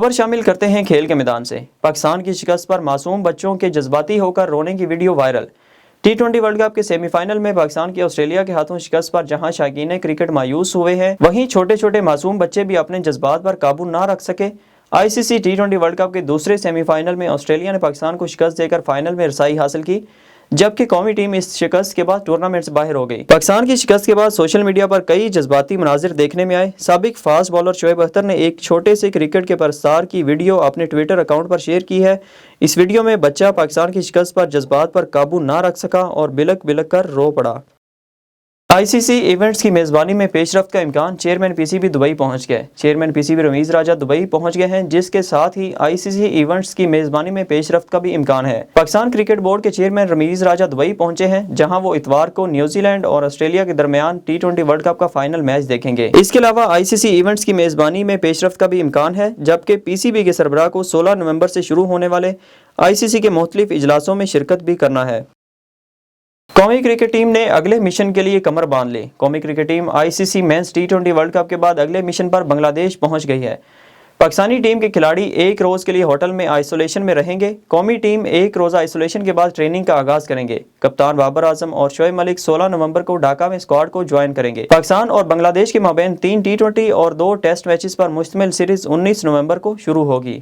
خبر شامل کرتے ہیں کھیل کے میدان سے۔ پاکستان کی شکست پر معصوم بچوں کے جذباتی ہو کر رونے کی ویڈیو وائرل۔ ٹی20 ورلڈ کپ کے سیمی فائنل میں پاکستان کی آسٹریلیا کے ہاتھوں شکست پر جہاں شائقین کرکٹ مایوس ہوئے ہیں، وہیں چھوٹے چھوٹے معصوم بچے بھی اپنے جذبات پر قابو نہ رکھ سکے۔ ICC ٹی20 ورلڈ کپ کے دوسرے سیمی فائنل میں آسٹریلیا نے پاکستان کو شکست دے کر فائنل میں رسائی حاصل کی، جبکہ قومی ٹیم اس شکست کے بعد ٹورنامنٹ سے باہر ہو گئی۔ پاکستان کی شکست کے بعد سوشل میڈیا پر کئی جذباتی مناظر دیکھنے میں آئے۔ سابق فاسٹ بالر شعیب اختر نے ایک چھوٹے سے کرکٹ کے پرستار کی ویڈیو اپنے ٹویٹر اکاؤنٹ پر شیئر کی ہے۔ اس ویڈیو میں بچہ پاکستان کی شکست پر جذبات پر قابو نہ رکھ سکا اور بلک بلک کر رو پڑا۔ ICC ایونٹس کی میزبانی میں پیش رفت کا امکان، چیئرمین PCB دبئی پہنچ گئے۔ چیئرمین PCB رمیز راجہ دبئی پہنچ گئے ہیں، جس کے ساتھ ہی ICC ایونٹس کی میزبانی میں پیش رفت کا بھی امکان ہے۔ پاکستان کرکٹ بورڈ کے چیئرمین رمیز راجہ دبئی پہنچے ہیں، جہاں وہ اتوار کو نیوزی لینڈ اور آسٹریلیا کے درمیان ٹی20 ورلڈ کپ کا فائنل میچ دیکھیں گے۔ اس کے علاوہ ICC ایونٹس کی میزبانی میں پیش رفت کا بھی امکان ہے، جبکہ PCB کے سربراہ کو 16 نومبر سے شروع ہونے والے ICC کے مختلف اجلاسوں میں شرکت بھی کرنا ہے۔ قومی کرکٹ ٹیم نے اگلے مشن کے لیے کمر باندھ لی۔ قومی کرکٹ ٹیم ICC مینز ٹی20 ورلڈ کپ کے بعد اگلے مشن پر بنگلہ دیش پہنچ گئی ہے۔ پاکستانی ٹیم کے کھلاڑی ایک روز کے لیے ہوٹل میں آئسولیشن میں رہیں گے۔ قومی ٹیم ایک روزہ آئسولیشن کے بعد ٹریننگ کا آغاز کریں گے۔ کپتان بابر اعظم اور شعیب ملک 16 نومبر کو ڈھاکہ میں اسکواڈ کو جوائن کریں گے۔ پاکستان اور بنگلہ دیش کے مابین 3 ٹی20 اور 2 ٹیسٹ میچز پر مشتمل سیریز 19 نومبر کو شروع ہوگی۔